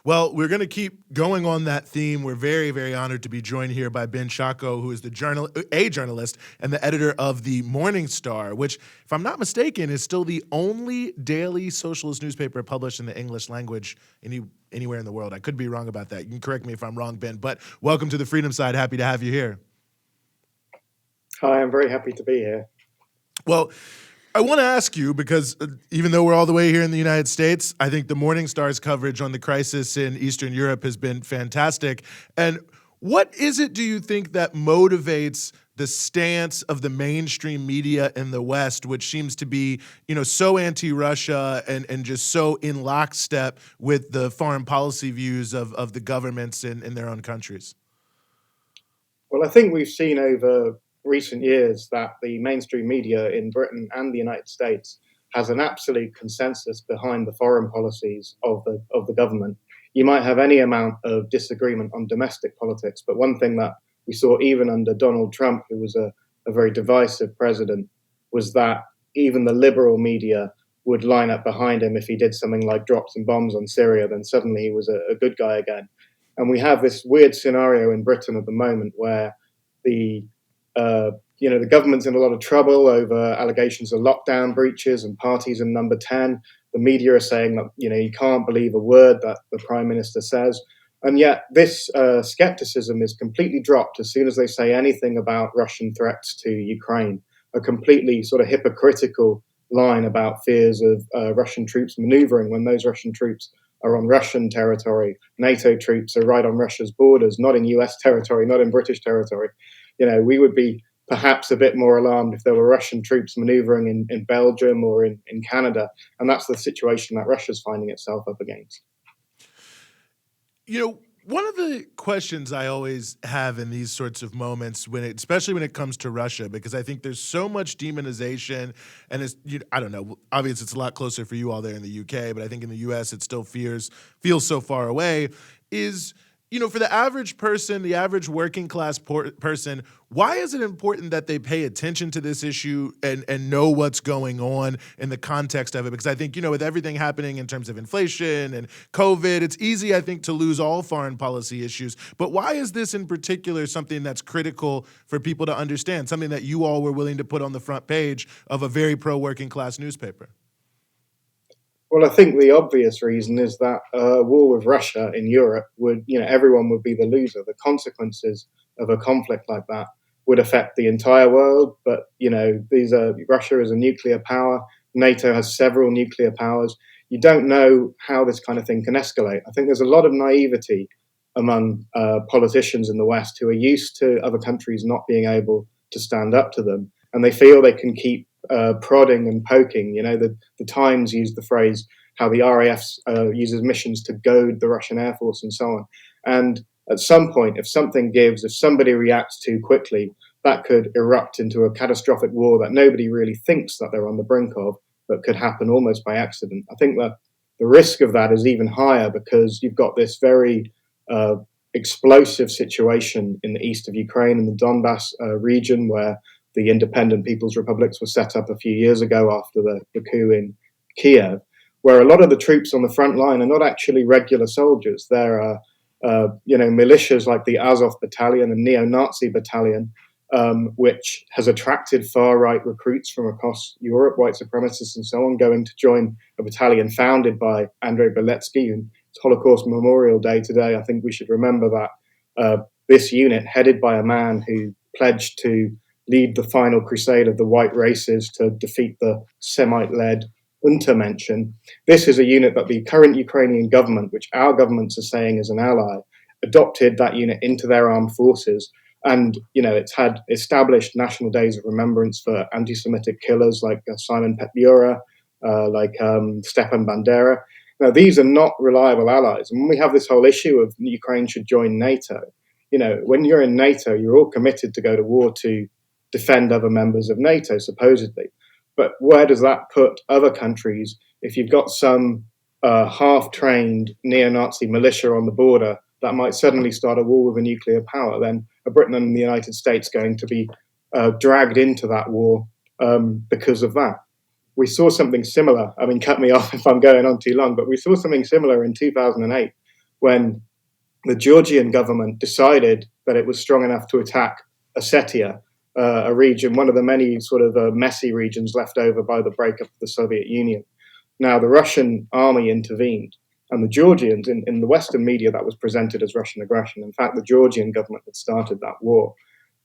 Well, we're going to keep going on that theme. We're very, very honored to be joined here by Ben Chacko, who is a journalist and the editor of the Morning Star, which, if I'm not mistaken, is still the only daily socialist newspaper published in the English language anywhere in the world. I could be wrong about that. You can correct me if I'm wrong, Ben. But welcome to the Freedom Side. Happy to have you here. Hi, I'm very happy to be here. Well, I want to ask you, because even though we're all the way here in the United States, I think the Morning Star's coverage on the crisis in Eastern Europe has been fantastic. And what is it, do you think, that motivates the stance of the mainstream media in the West, which seems to be, so anti-Russia and just so in lockstep with the foreign policy views of the governments in their own countries? Well, I think we've seen over recent years that the mainstream media in Britain and the United States has an absolute consensus behind the foreign policies of the government. You might have any amount of disagreement on domestic politics, but one thing that we saw even under Donald Trump, who was a very divisive president, was that even the liberal media would line up behind him if he did something like drop some bombs on Syria, then suddenly he was a good guy again. And we have this weird scenario in Britain at the moment where the the government's in a lot of trouble over allegations of lockdown breaches and parties in number 10. The media are saying that, you can't believe a word that the Prime Minister says. And yet this skepticism is completely dropped as soon as they say anything about Russian threats to Ukraine, a completely sort of hypocritical line about fears of Russian troops maneuvering when those Russian troops are on Russian territory. NATO troops are right on Russia's borders, not in US territory, not in British territory. We would be perhaps a bit more alarmed if there were Russian troops maneuvering in Belgium or in Canada. And that's the situation that Russia's finding itself up against. One of the questions I always have in these sorts of moments, especially when it comes to Russia, because I think there's so much demonization, and I don't know, obviously it's a lot closer for you all there in the UK, but I think in the US it still feels so far away, is, for the average person, the average working class person, why is it important that they pay attention to this issue and know what's going on in the context of it? Because I think, with everything happening in terms of inflation and COVID, it's easy, I think, to lose all foreign policy issues. But why is this in particular something that's critical for people to understand, something that you all were willing to put on the front page of a very pro-working class newspaper? Well, I think the obvious reason is that a war with Russia in Europe everyone would be the loser. The consequences of a conflict like that would affect the entire world. But, Russia is a nuclear power. NATO has several nuclear powers. You don't know how this kind of thing can escalate. I think there's a lot of naivety among politicians in the West who are used to other countries not being able to stand up to them. And they feel they can keep prodding and poking. The Times used the phrase how the RAF uses missions to goad the Russian Air Force and so on. And at some point, if something gives, if somebody reacts too quickly, that could erupt into a catastrophic war that nobody really thinks that they're on the brink of, but could happen almost by accident. I think that the risk of that is even higher because you've got this very explosive situation in the east of Ukraine, in the Donbass region, where the independent People's Republics were set up a few years ago after the coup in Kiev, where a lot of the troops on the front line are not actually regular soldiers. There are, militias like the Azov Battalion and neo-Nazi Battalion, which has attracted far-right recruits from across Europe, white supremacists and so on, going to join a battalion founded by Andrei Beletsky. It's Holocaust Memorial Day today. I think we should remember that this unit, headed by a man who pledged to lead the final crusade of the white races to defeat the Semite-led Untermenschen. This is a unit that the current Ukrainian government, which our governments are saying is an ally, adopted that unit into their armed forces. And, it's had established national days of remembrance for anti-Semitic killers like Simon Petlura, like Stepan Bandera. Now, these are not reliable allies. And when we have this whole issue of Ukraine should join NATO, when you're in NATO, you're all committed to go to war to defend other members of NATO, supposedly. But where does that put other countries if you've got some half-trained neo-Nazi militia on the border that might suddenly start a war with a nuclear power? Then are Britain and the United States going to be dragged into that war because of that? We saw something similar. I mean, cut me off if I'm going on too long, but we saw something similar in 2008 when the Georgian government decided that it was strong enough to attack Ossetia, a region, one of the many sort of messy regions left over by the breakup of the Soviet Union. Now, the Russian army intervened, and the Georgians, in the Western media, that was presented as Russian aggression. In fact, the Georgian government had started that war.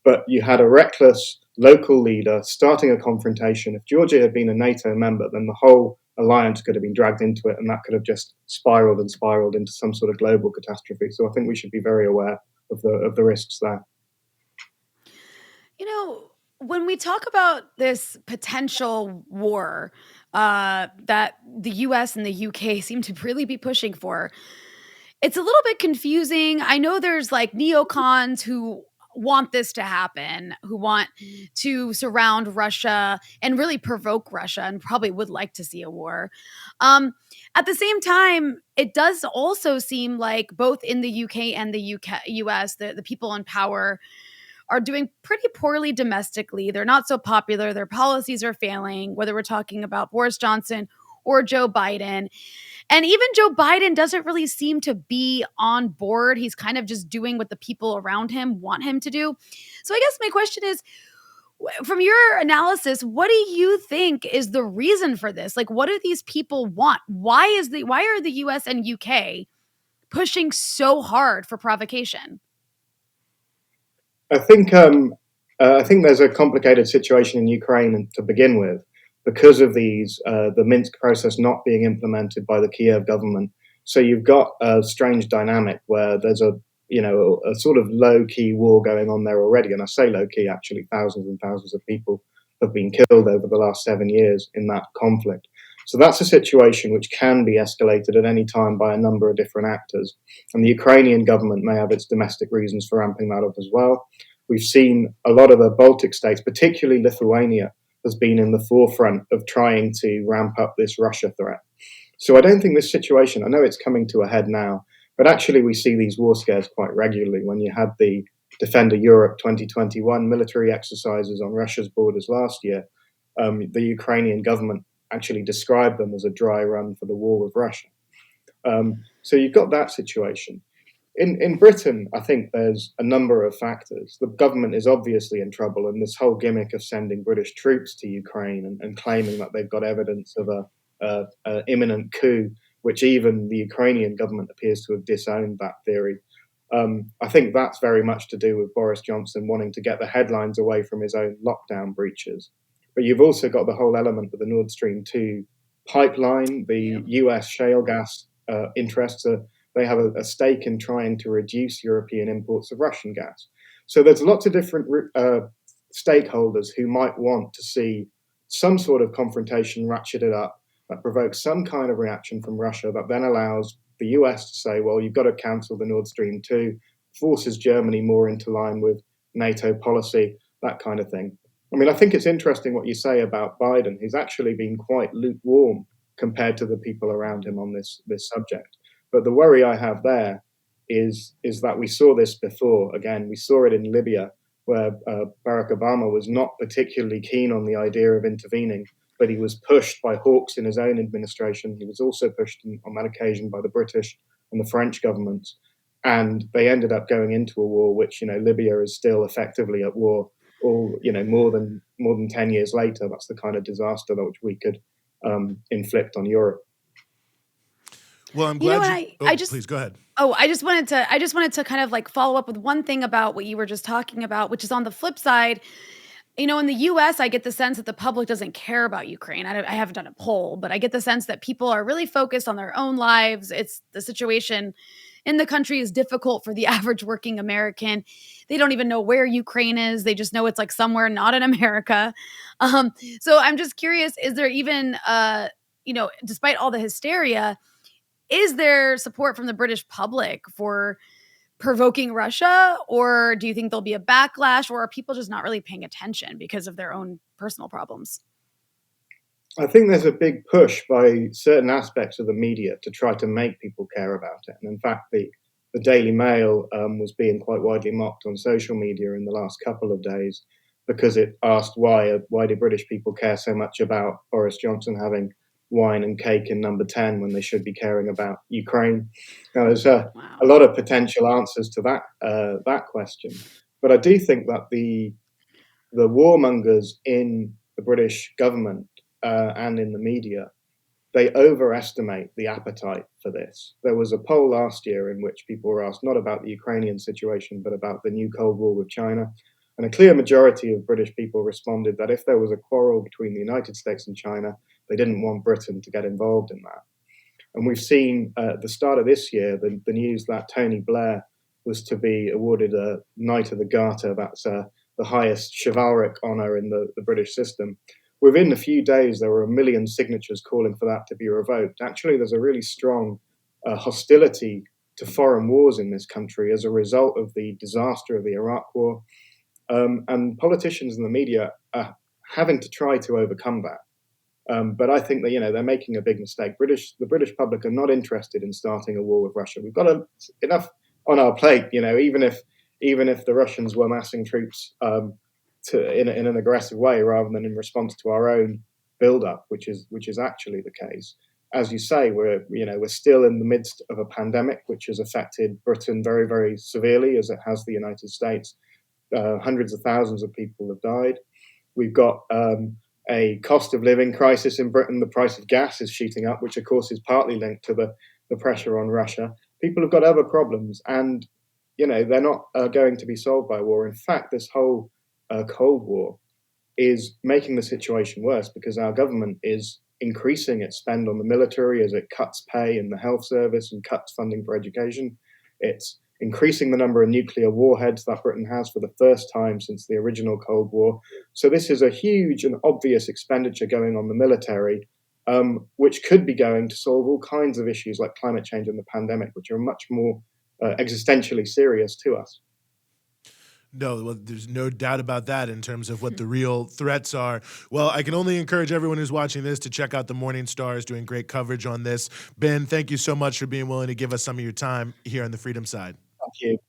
But you had a reckless local leader starting a confrontation. If Georgia had been a NATO member, then the whole alliance could have been dragged into it, and that could have just spiraled and spiraled into some sort of global catastrophe. So I think we should be very aware of the risks there. You know, when we talk about this potential war that the US and the UK seem to really be pushing for, it's a little bit confusing. I know there's like neocons who want this to happen, who want to surround Russia and really provoke Russia and probably would like to see a war. Um, at the same time, it does also seem like both in the UK and the US, the people in power are doing pretty poorly domestically. They're not so popular. Their policies are failing, whether we're talking about Boris Johnson or Joe Biden. And even Joe Biden doesn't really seem to be on board. He's kind of just doing what the people around him want him to do. So I guess my question is, from your analysis, what do you think is the reason for this? Like, what do these people want? Why are the US and UK pushing so hard for provocation? I think I think there's a complicated situation in Ukraine to begin with because of the Minsk process not being implemented by the Kiev government. So you've got a strange dynamic where there's a sort of low key war going on there already, and I say low key, actually thousands and thousands of people have been killed over the last 7 years in that conflict. So that's a situation which can be escalated at any time by a number of different actors. And the Ukrainian government may have its domestic reasons for ramping that up as well. We've seen a lot of the Baltic states, particularly Lithuania, has been in the forefront of trying to ramp up this Russia threat. So I don't think this situation, I know it's coming to a head now, but actually we see these war scares quite regularly. When you had the Defender Europe 2021 military exercises on Russia's borders last year, the Ukrainian government actually described them as a dry run for the war with Russia. So you've got that situation. In Britain, I think there's a number of factors. The government is obviously in trouble, and this whole gimmick of sending British troops to Ukraine and claiming that they've got evidence of a imminent coup, which even the Ukrainian government appears to have disowned that theory. I think that's very much to do with Boris Johnson wanting to get the headlines away from his own lockdown breaches. But you've also got the whole element of the Nord Stream 2 pipeline, the US shale gas interests. They have a stake in trying to reduce European imports of Russian gas. So there's lots of different stakeholders who might want to see some sort of confrontation ratcheted up that provokes some kind of reaction from Russia that then allows the US to say, well, you've got to cancel the Nord Stream 2, forces Germany more into line with NATO policy, that kind of thing. I mean, I think it's interesting what you say about Biden. He's actually been quite lukewarm compared to the people around him on this subject. But the worry I have there is that we saw this before. Again, we saw it in Libya, where Barack Obama was not particularly keen on the idea of intervening, but he was pushed by hawks in his own administration. He was also pushed on that occasion by the British and the French governments. And they ended up going into a war, which, Libya is still effectively at war, or, more than 10 years later. That's the kind of disaster that which we could inflict on Europe. Well, I'm glad please go ahead. I just wanted to kind of like follow up with one thing about what you were just talking about, which is on the flip side. In the US, I get the sense that the public doesn't care about Ukraine. I haven't done a poll, but I get the sense that people are really focused on their own lives. It's the situation in the country is difficult for the average working American. They don't even know where Ukraine is. They just know it's like somewhere not in America. So I'm just curious, is there even, despite all the hysteria, is there support from the British public for provoking Russia, or do you think there'll be a backlash, or are people just not really paying attention because of their own personal problems? I think there's a big push by certain aspects of the media to try to make people care about it. And in fact, the Daily Mail was being quite widely mocked on social media in the last couple of days because it asked why do British people care so much about Boris Johnson having wine and cake in number 10 when they should be caring about Ukraine? Now, there's a Wow. lot of potential answers to that question, but I do think that the warmongers in the British government and in the media, they overestimate the appetite for this. There was a poll last year in which people were asked not about the Ukrainian situation, but about the new Cold War with China. And a clear majority of British people responded that if there was a quarrel between the United States and China, they didn't want Britain to get involved in that. And we've seen at the start of this year the news that Tony Blair was to be awarded a Knight of the Garter. That's the highest chivalric honour in the British system. Within a few days, there were 1 million signatures calling for that to be revoked. Actually, there's a really strong hostility to foreign wars in this country as a result of the disaster of the Iraq War. And politicians and the media are having to try to overcome that. But I think that they're making a big mistake. The British public are not interested in starting a war with Russia. We've got enough on our plate. Even if the Russians were massing troops in an aggressive way rather than in response to our own build-up, which is actually the case. As you say, we're still in the midst of a pandemic which has affected Britain very, very severely, as it has the United States. Hundreds of thousands of people have died. We've got a cost of living crisis in Britain. The price of gas is shooting up, which of course is partly linked to the pressure on Russia. People have got other problems, and they're not going to be solved by war. In fact, this whole Cold War is making the situation worse because our government is increasing its spend on the military as it cuts pay in the health service and cuts funding for education. It's increasing the number of nuclear warheads that Britain has for the first time since the original Cold War. So this is a huge and obvious expenditure going on the military, which could be going to solve all kinds of issues like climate change and the pandemic, which are much more existentially serious to us. No, well, there's no doubt about that in terms of what the real threats are. Well, I can only encourage everyone who's watching this to check out the Morning Stars doing great coverage on this. Ben, thank you so much for being willing to give us some of your time here on the Freedom Side. Thank you.